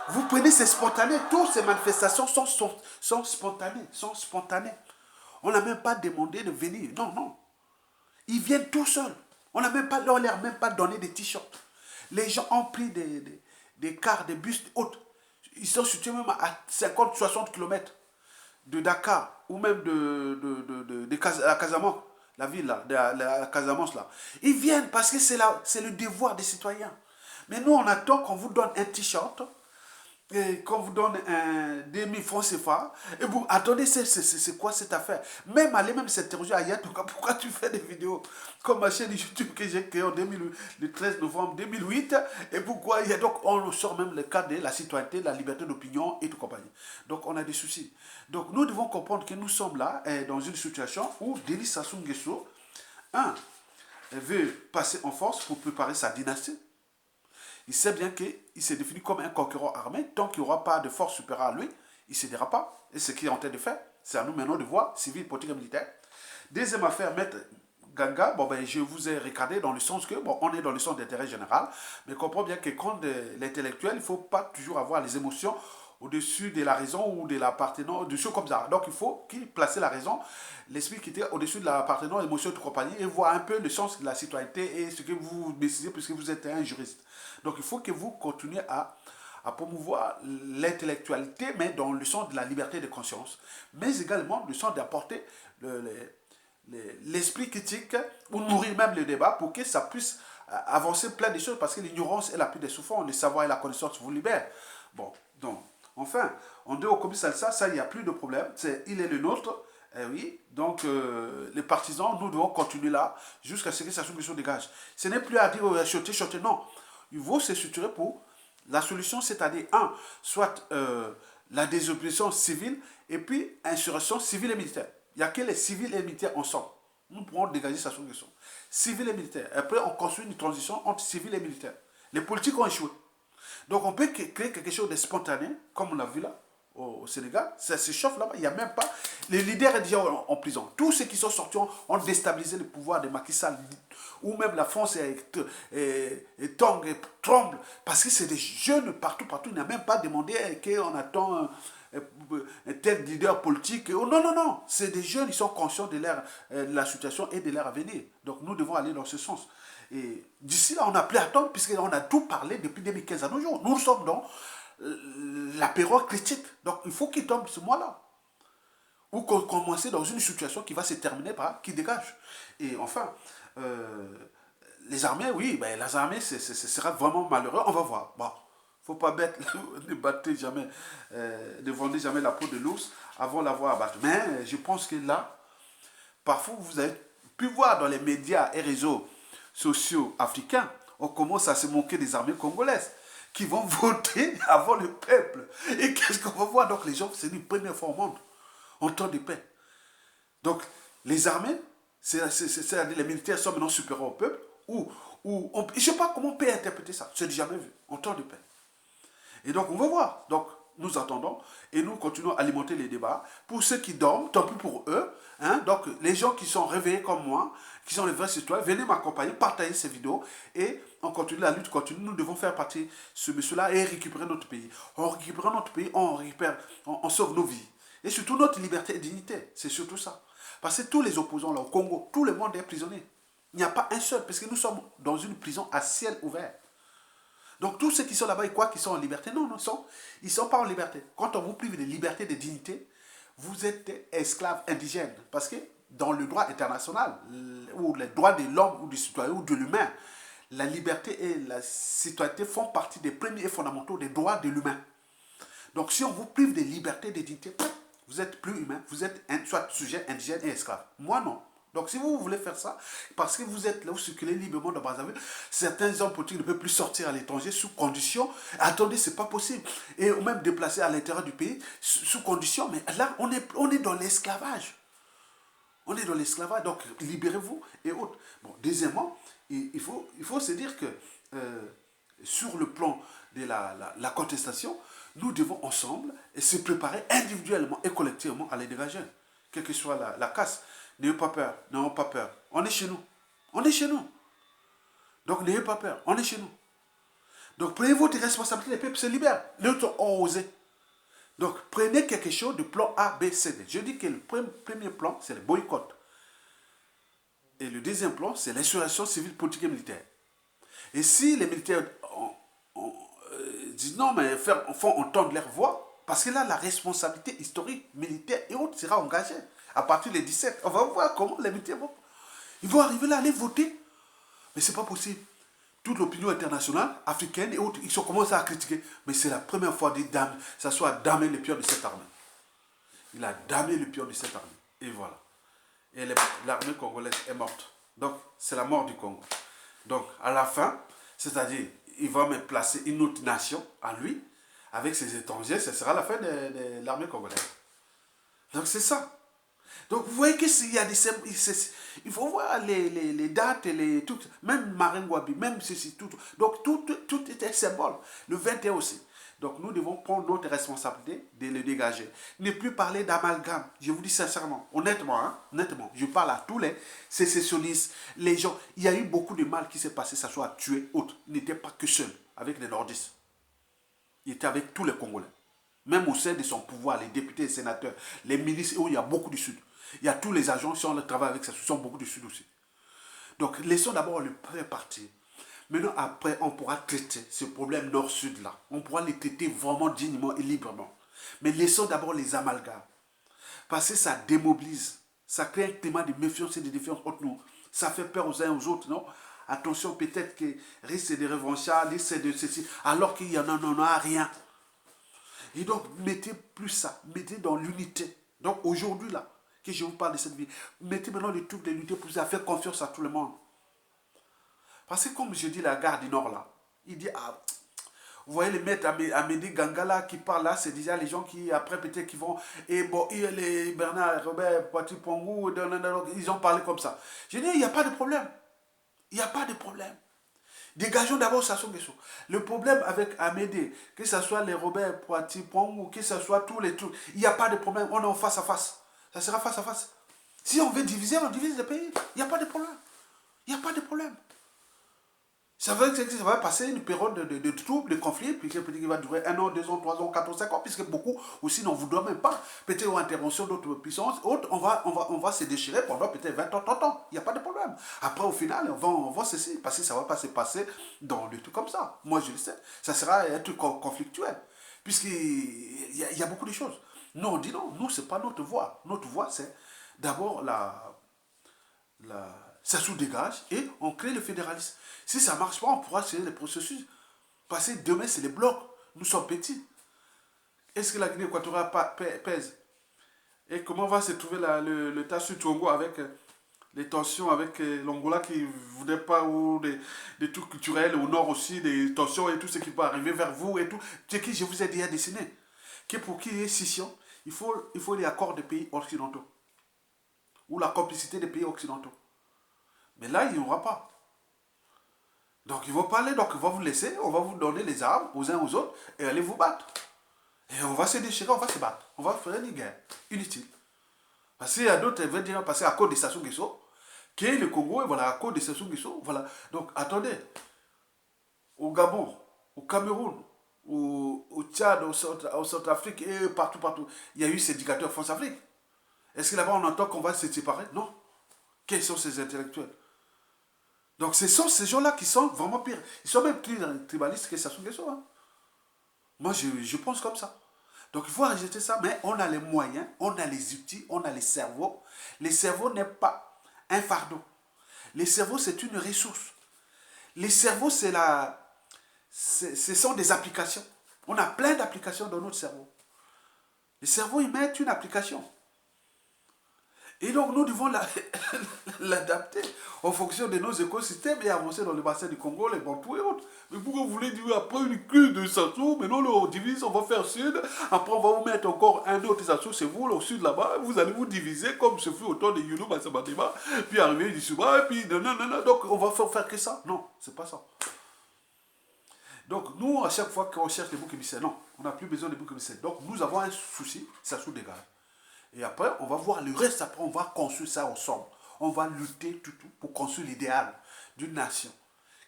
Vous prenez, c'est spontané. Toutes ces manifestations sont spontanées. On n'a même pas demandé de venir. Non, non. Ils viennent tout seuls. On n'a même pas, on leur même pas donné des t-shirts. Les gens ont pris des cars, des bus, autres. Ils sont situés même à 50-60 km de Dakar ou même de la Casamance, la ville là, de la Casamance là. Ils viennent parce que c'est le devoir des citoyens. Mais nous, on attend qu'on vous donne un t-shirt, et qu'on vous donne un 2000 francs CFA, et vous attendez, c'est quoi cette affaire? Même aller même s'interroger ailleurs, pourquoi tu fais des vidéos comme ma chaîne YouTube que j'ai créée le 13 novembre 2008, et pourquoi il y a donc, on sort même le cas de la citoyenneté, la liberté d'opinion et tout compagnie. Donc on a des soucis. Donc nous devons comprendre que nous sommes là, dans une situation où Denis Sassou Nguesso, veut passer en force pour préparer sa dynastie. Il sait bien qu'il s'est défini comme un conquérant armé. Tant qu'il n'y aura pas de force supérieure à lui, il ne cédera pas. Et ce qu'il est en train de faire, c'est à nous maintenant de voir, civil, politique et militaire. Deuxième affaire, Maître Ganga, bon ben, je vous ai regardé dans le sens que, bon, on est dans le sens d'intérêt général, mais comprenez bien que quand l'intellectuel, il ne faut pas toujours avoir les émotions au-dessus de la raison ou de l'appartenance, des choses comme ça. Donc il faut qu'il place la raison, l'esprit qui était au-dessus de l'appartenance, l'émotion de compagnie, et voir un peu le sens de la citoyenneté et ce que vous décidez puisque vous êtes un juriste. Donc il faut que vous continuez à promouvoir l'intellectualité, mais dans le sens de la liberté de conscience, mais également le sens d'apporter l'esprit critique ou nourrir même le débat pour que ça puisse avancer plein de choses, parce que l'ignorance est la plus des souffrances, le savoir et la connaissance vous libèrent. Bon, donc, enfin, en deux au commis Salsa, ça, il n'y a plus de problème, il est le nôtre, oui, donc les partisans, nous devons continuer là, jusqu'à ce que Sassou Nguesso dégage. Ce n'est plus à dire choter, non. Il faut se structurer pour la solution, c'est-à-dire, soit la désobéissance civile, et puis insurrection civile et militaire. Il n'y a que les civils et les militaires ensemble. Nous pourrons dégager Sassou Nguesso. Civils et militaires. Après, on construit une transition entre civils et militaires. Les politiques ont échoué. Donc, on peut créer quelque chose de spontané, comme on l'a vu là. au Sénégal, ça s'échauffe là-bas, il n'y a même pas... Les leaders sont déjà en prison. Tous ceux qui sont sortis ont déstabilisé le pouvoir de Macky Sall, ou même la France tangue et tremble, parce que c'est des jeunes partout, partout. Il n'a même pas demandé qu'on attend un tel leader politique. Oh, non, non, non, c'est des jeunes, ils sont conscients de la situation et de leur avenir. Donc nous devons aller dans ce sens. Et d'ici là, on n'a plus à attendre, puisqu'on a tout parlé depuis 2015 à nos jours. Nous sommes dans la période critique. Donc il faut qu'il tombe ce mois-là. Ou commencer dans une situation qui va se terminer par qui dégage. Et enfin, les armées, oui, ben, les armées, ce sera vraiment malheureux. On va voir. Bon, faut pas bête, ne battez jamais, ne vendez jamais la peau de l'ours avant l'avoir abattu. Mais je pense que là, parfois, vous avez pu voir dans les médias et réseaux sociaux africains, on commence à se moquer des armées congolaises qui vont voter avant le peuple. Et qu'est-ce qu'on va voir? Donc les gens, c'est une première fois au monde, en temps de paix. Donc les armées, c'est-à-dire les militaires sont maintenant supérieurs au peuple, je ne sais pas comment on peut interpréter ça, c'est jamais vu, en temps de paix. Et donc on va voir. Donc nous attendons et nous continuons à alimenter les débats. Pour ceux qui dorment, tant pis pour eux. Hein, donc les gens qui sont réveillés comme moi, qui sont les vrais citoyens, venez m'accompagner, partagez ces vidéos et on continue, la lutte continue. Nous devons faire partie de ce monsieur-là et récupérer notre pays. En récupérant notre pays, on sauve nos vies. Et surtout notre liberté et dignité. C'est surtout ça. Parce que tous les opposants là au Congo, tout le monde est prisonnier. Il n'y a pas un seul, parce que nous sommes dans une prison à ciel ouvert. Donc tous ceux qui sont là-bas, ils croient qu'ils sont en liberté. Non, non, ils ne sont pas en liberté. Quand on vous prive de liberté et de dignité, vous êtes esclave indigène. Parce que dans le droit international, ou les droits de l'homme ou du citoyen ou de l'humain, la liberté et la citoyenneté font partie des premiers et fondamentaux des droits de l'humain. Donc si on vous prive de liberté et de dignité, vous êtes plus humain, vous êtes soit sujet, indigène et esclave. Moi non. Donc si vous voulez faire ça, parce que vous êtes là, vous circulez librement dans Brazzaville, certains hommes politiques ne peuvent plus sortir à l'étranger sous condition. Attendez, c'est pas possible. Et ou même déplacer à l'intérieur du pays sous condition. Mais là, on est dans l'esclavage. On est dans l'esclavage, donc libérez-vous et autres. Bon, deuxièmement, il faut se dire que sur le plan de la contestation, nous devons ensemble se préparer individuellement et collectivement à les dégager, quelle que soit la casse. N'ayez pas peur, n'ayons pas peur. On est chez nous. On est chez nous. Donc n'ayez pas peur, on est chez nous. Donc prenez votre responsabilité, les peuples se libèrent. Les autres ont osé. Donc prenez quelque chose de plan A, B, C, D. Je dis que le premier plan, c'est le boycott. Et le deuxième plan, c'est l'insurrection civile, politique et militaire. Et si les militaires disent non, mais font entendre leur voix, parce que là, la responsabilité historique, militaire et autres sera engagée. À partir des 17, on va voir comment les militaires vont. Ils vont arriver là, aller voter. Mais ce n'est pas possible. Toute l'opinion internationale, africaine et autres, ils ont commencé à critiquer. Mais c'est la première fois que ça soit damé le pion de cette armée. Il a damé le pion de cette armée. Et voilà. Et l'armée congolaise est morte. Donc, c'est la mort du Congo. Donc, à la fin, c'est-à-dire, il va me placer une autre nation à lui, avec ses étrangers, ce sera la fin de l'armée congolaise. Donc, c'est ça. Donc vous voyez qu'il y a des... Il faut voir les dates, tout, même Maringouabi, même ceci, tout. Donc tout est un symbole. Le 21 aussi. Donc nous devons prendre notre responsabilité de le dégager. Ne plus parler d'amalgame. Je vous dis sincèrement, honnêtement, honnêtement, je parle à tous les sécessionnistes, les gens. Il y a eu beaucoup de mal qui s'est passé, ça soit tué, autre. Il n'était pas que seul avec les nordistes. Il était avec tous les Congolais. Même au sein de son pouvoir, les députés, les sénateurs, les ministres, où il y a beaucoup du Sud. Il y a tous les agents, si on travaille avec ça, ce sont beaucoup du Sud aussi. Donc, laissons d'abord le pré-partir. Maintenant, après, on pourra traiter ce problème nord-sud là. On pourra les traiter vraiment dignement et librement. Mais laissons d'abord les amalgames. Parce que ça démobilise. Ça crée un climat de méfiance et de défiance entre nous. Ça fait peur aux uns et aux autres, non? Attention, peut-être que risque de revanchards, risque de ceci, alors qu'il n'y en a rien. Et donc, mettez plus ça, mettez dans l'unité. Donc, aujourd'hui, là, que je vous parle de cette vie, mettez maintenant le truc de l'unité pour faire confiance à tout le monde. Parce que, comme je dis, la gare du Nord, là, il dit, ah, vous voyez les maîtres Amédée Gangala qui parlent là, c'est déjà les gens qui, après, peut-être, qui vont, et bon, les Bernard, Robert, Poiti Pongou, ils ont parlé comme ça. Je dis, il n'y a pas de problème. Il n'y a pas de problème. Dégageons d'abord Sassou Nguesso. Le problème avec Amédée, que ce soit les Robert Poitiers-Pont ou que ce soit tous les trucs, il n'y a pas de problème, on est en face à face. Ça sera face à face. Si on veut diviser, on divise le pays. Il n'y a pas de problème. Il n'y a pas de problème. Ça va passer une période de troubles, de conflits, puis qui va durer 1 an, 2 ans, 3 ans, 4 ans, 5 ans, puisque beaucoup aussi n'en voudront même pas. Peut-être aux interventions d'autres puissances, autres, on va se déchirer pendant peut-être 20 ans, 30 ans. Il n'y a pas de problème. Après, au final, on va cesser, parce que ça ne va pas se passer dans le truc comme ça. Moi, je le sais. Ça sera un truc conflictuel, puisqu'il y a beaucoup de choses. Nous, on dit non. Nous, ce n'est pas notre voie. Notre voie, c'est d'abord ça se dégage et on crée le fédéralisme. Si ça ne marche pas, on pourra essayer le processus. Parce que demain, c'est les blocs. Nous sommes petits. Est-ce que la Guinée équatoriale pèse? Et comment va se trouver le tas sur Congo avec les tensions avec l'Angola qui ne voudrait pas, ou des trucs culturels, au nord aussi, des tensions et tout ce qui peut arriver vers vous et tout. Ce que je vous ai déjà dessiné. Que pour qu'il y ait scission, il faut les accords des pays occidentaux. Ou la complicité des pays occidentaux. Mais là, il n'y aura pas. Donc, ils vont parler, donc ils vont vous laisser, on va vous donner les armes aux uns aux autres et allez vous battre. Et on va se déchirer, on va se battre. On va faire une guerre inutile. Parce qu'il y a d'autres qui vont passer à cause de Sassou Nguesso, qui est le Congo, et voilà, à cause de Sassou Nguesso, voilà. Donc, attendez, au Gabon, au Cameroun, au Tchad, au Centrafrique et partout, il y a eu ces dictateurs France-Afrique. Est-ce que là-bas on entend qu'on va se séparer? Non. Quels sont ces intellectuels? Donc ce sont ces gens-là qui sont vraiment pires. Ils sont même plus tribalistes que Sassou Nguesso. Hein. Moi, je pense comme ça. Donc il faut rejeter ça, mais on a les moyens, on a les outils, on a les cerveaux. Les cerveaux n'est pas un fardeau. Les cerveaux, c'est une ressource. Les cerveaux, ce sont des applications. On a plein d'applications dans notre cerveau. Le cerveau, il met une application. Et donc, nous devons l'adapter en fonction de nos écosystèmes et avancer dans le bassin du Congo, les Bantous et autres. Mais pourquoi vous voulez dire après une cure de Sassou, maintenant on divise, on va faire sud, après on va vous mettre encore un autre Sassou chez vous, au sud là-bas, vous allez vous diviser comme ce fut au temps de Youlou Massabadeba, puis arriver du Souba, et puis non, donc on va faire que ça. Non, c'est pas ça. Donc, nous, à chaque fois qu'on cherche les boucs émissaires, non, on n'a plus besoin des boucs émissaires. Donc, nous avons un souci, Sassou dégage. Et après, on va voir le reste, après, on va construire ça ensemble. On va lutter tout pour construire l'idéal d'une nation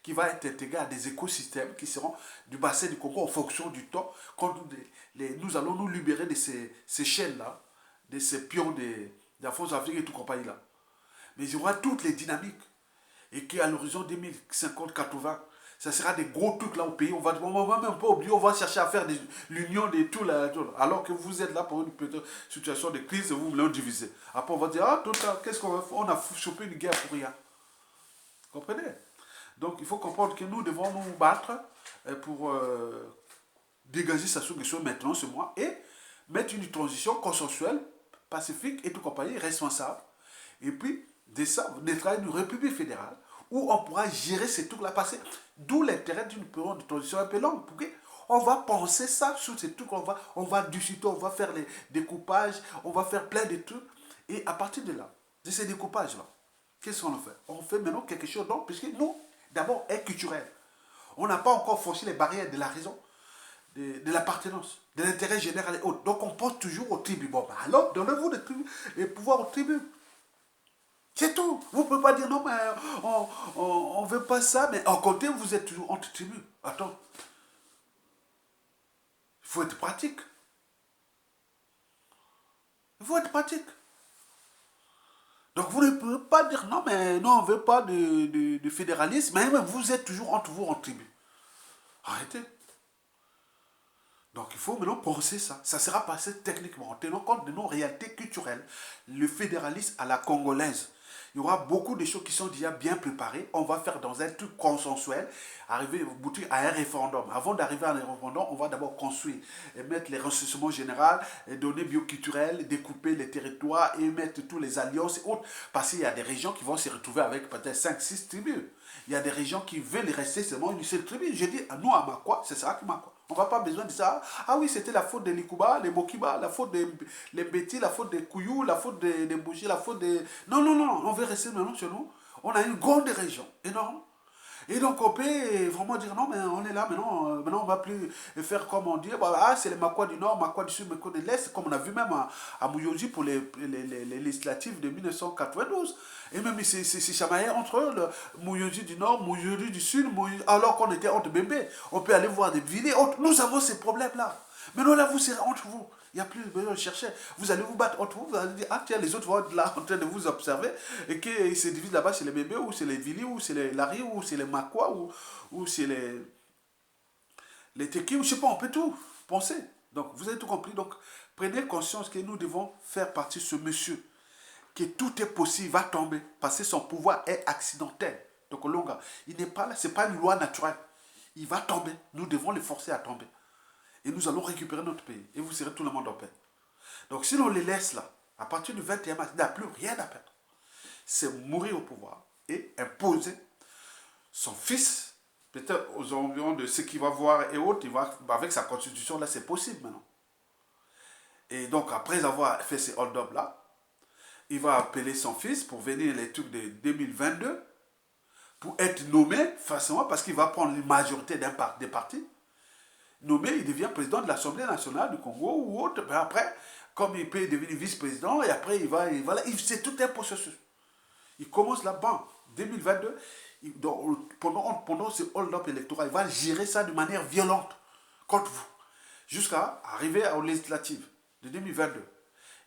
qui va être intégrée à des écosystèmes qui seront du bassin du Congo en fonction du temps. Quand nous allons nous libérer de ces chaînes-là, de ces pions de la France Afrique et tout compagnie-là. Mais il y aura toutes les dynamiques. Et qu'à l'horizon 2050-80, ça sera des gros trucs là au pays. On va même pas oublier, on va chercher à faire l'union de tout là. Alors que vous êtes là pour une petite situation de crise, vous voulez diviser. Après, on va dire, ah, qu'est-ce qu'on va faire? On a chopé une guerre pour rien. Vous comprenez? Donc, il faut comprendre que nous devons nous battre pour dégager Sassou Nguesso maintenant, ce mois, et mettre une transition consensuelle, pacifique et tout compagnie, responsable. Et puis, de ça, naîtra une république fédérale où on pourra gérer ces trucs-là passés. D'où l'intérêt d'une période de transition un peu longue. On va penser ça sur ces trucs, on va discuter, on va faire les découpages, on va faire plein de trucs. Et à partir de là, de ces découpages-là, qu'est-ce qu'on fait? On fait maintenant quelque chose d'autre, puisque nous, d'abord, est culturel. On n'a pas encore franchi les barrières de la raison, de l'appartenance, de l'intérêt général et autres. Donc on pense toujours aux tribus. Bon, alors, donnez-vous les pouvoirs aux tribus. C'est tout. Vous ne pouvez pas dire non, mais on ne veut pas ça, mais en côté, vous êtes toujours entre tribus. Attends. Il faut être pratique. Il faut être pratique. Donc vous ne pouvez pas dire non, mais non, on ne veut pas de fédéralisme, mais vous êtes toujours entre vous en tribu. Arrêtez. Donc il faut maintenant penser ça. Ça sera passé techniquement, en tenant compte de nos réalités culturelles. Le fédéralisme à la congolaise. Il y aura beaucoup de choses qui sont déjà bien préparées. On va faire dans un truc consensuel, arriver aboutir à un référendum. Avant d'arriver à un référendum, on va d'abord construire et mettre les recensements généraux, les données bioculturelles, découper les territoires et mettre toutes les alliances et autres. Parce qu'il y a des régions qui vont se retrouver avec peut-être 5-6 tribus. Il y a des régions qui veulent rester seulement une seule tribu. Je dis, nous à Makwa, c'est ça qui Makwa. On ne va pas besoin de ça. Ah oui, c'était la faute de Likuba, les Bokiba, la faute des Mbeti, la faute des Kouyou, la faute des Bougie, la faute des... Non, on veut rester maintenant chez nous. On a une grande région, énorme. Et donc on peut vraiment dire non, mais on est là maintenant, maintenant on va plus faire comme on dit, bah, ah, c'est les Makwa du Nord, Makwa du Sud, Makwa de l'Est, comme on a vu même à Mouyoji pour les législatives de 1992. Et même c'est chamaillé entre eux, le Mouyoji du Nord, Mouyoji du Sud, alors qu'on était entre bébés. On peut aller voir des vidéos. Nous avons ces problèmes-là. Maintenant là, vous serez entre vous. Il n'y a plus besoin de chercher. Vous allez vous battre entre vous. Vous allez dire, ah tiens, les autres vont être là en train de vous observer. Et qu'ils se divisent là-bas chez les bébés, ou c'est les Vili, ou c'est les Larry, ou c'est les Makwa, ou c'est les Teki, ou je sais pas, on peut tout penser. Donc, vous avez tout compris. Donc, prenez conscience que nous devons faire partie de ce monsieur. Que tout est possible, il va tomber. Parce que son pouvoir est accidentel. Donc, Longa, il n'est pas là, ce n'est pas une loi naturelle. Il va tomber. Nous devons le forcer à tomber. Et nous allons récupérer notre pays. Et vous serez tout le monde en paix. Donc si on les laisse là, à partir du 21 mars, il n'a plus rien à perdre. C'est mourir au pouvoir et imposer son fils, peut-être aux environs de ce qu'il va voir et autres, il va, avec sa constitution, là c'est possible maintenant. Et donc après avoir fait ces hold-up là, il va appeler son fils pour venir les trucs de 2022, pour être nommé facilement, parce qu'il va prendre la majorité des partis. Nommé, il devient président de l'Assemblée nationale du Congo ou autre. Mais après, comme il peut devenir vice-président, et après, c'est tout un processus. Il commence là-bas, 2022, pendant ce hold-up électoral, il va gérer ça de manière violente contre vous, jusqu'à arriver aux législatives de 2022.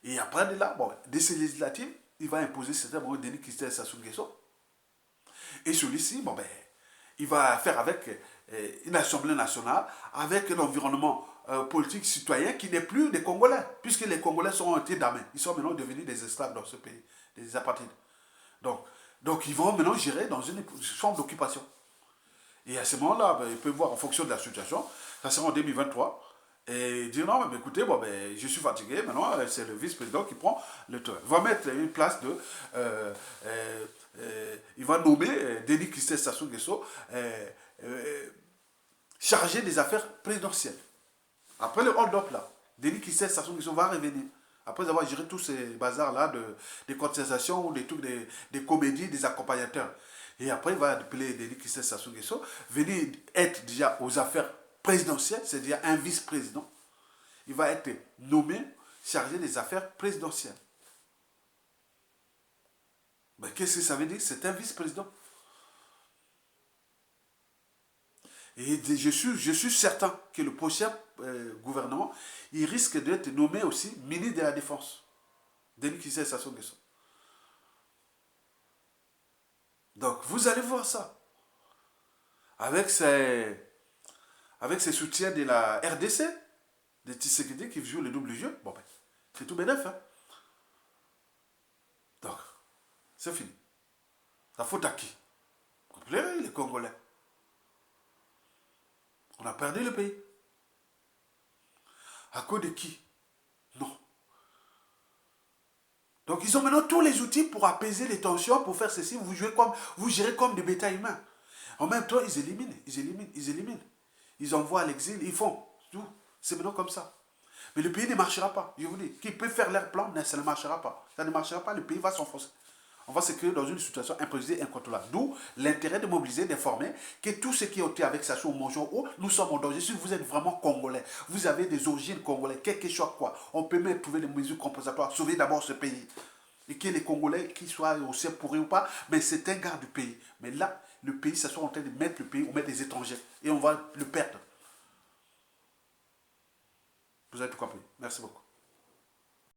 Et après de là, bon, de ces législatives, il va imposer certainement Denis Christophe Sassou Nguesso. Et celui-ci, bon ben, il va faire avec une assemblée nationale, avec un environnement politique citoyen qui n'est plus des Congolais, puisque les Congolais sont été damnés. Ils sont maintenant devenus des esclaves dans ce pays, des apatrides. Donc ils vont maintenant gérer dans une chambre d'occupation. Et à ce moment-là, ben, ils peuvent voir en fonction de la situation, ça sera en 2023, et dire non, mais écoutez, bon, ben, je suis fatigué, maintenant c'est le vice-président qui prend le tour. Il va mettre une place de... il va nommer Denis Christophe Sassou Nguesso chargé des affaires présidentielles. Après le hold-up là, Denis Christophe Sassou Nguesso va revenir. Après avoir géré tous ces bazars-là des cotisations ou des trucs, des comédies, des accompagnateurs. Et après, il va appeler Denis Christophe Sassou Nguesso, venir être déjà aux affaires présidentielles, c'est-à-dire un vice-président. Il va être nommé chargé des affaires présidentielles. Mais qu'est-ce que ça veut dire? C'est un vice-président. Et je suis certain que le prochain gouvernement, il risque d'être nommé aussi ministre de la Défense. Denis Christophe Sassou Nguesso. Donc, vous allez voir ça. Avec ses soutiens de la RDC, de Tshisekedi qui joue le double jeu, bon ben, c'est tout bénef. Hein? Donc, c'est fini. Ça faute à qui? Les Congolais. On a perdu le pays. À cause de qui? Non. Donc ils ont maintenant tous les outils pour apaiser les tensions, pour faire ceci. Vous gérez comme des bétails humains. En même temps, ils éliminent. Ils envoient à l'exil, ils font tout. C'est maintenant comme ça. Mais le pays ne marchera pas. Je vous dis, qui peut faire leur plan, mais ça ne marchera pas. Ça ne marchera pas, le pays va s'enfoncer. On va se créer dans une situation imposée et incontrôlable. D'où l'intérêt de mobiliser, d'informer que tous ceux qui ont été avec Sassou Nguesso, nous sommes en danger. Si vous êtes vraiment congolais, vous avez des origines congolaises, quel que soit quoi, on peut même trouver des mesures compensatoires, sauver d'abord ce pays. Et que les Congolais, qu'ils soient aussi pourris ou pas, mais c'est un gars du pays. Mais là, le pays, ça soit en train de mettre le pays, on met des étrangers. Et on va le perdre. Vous avez tout compris. Merci beaucoup.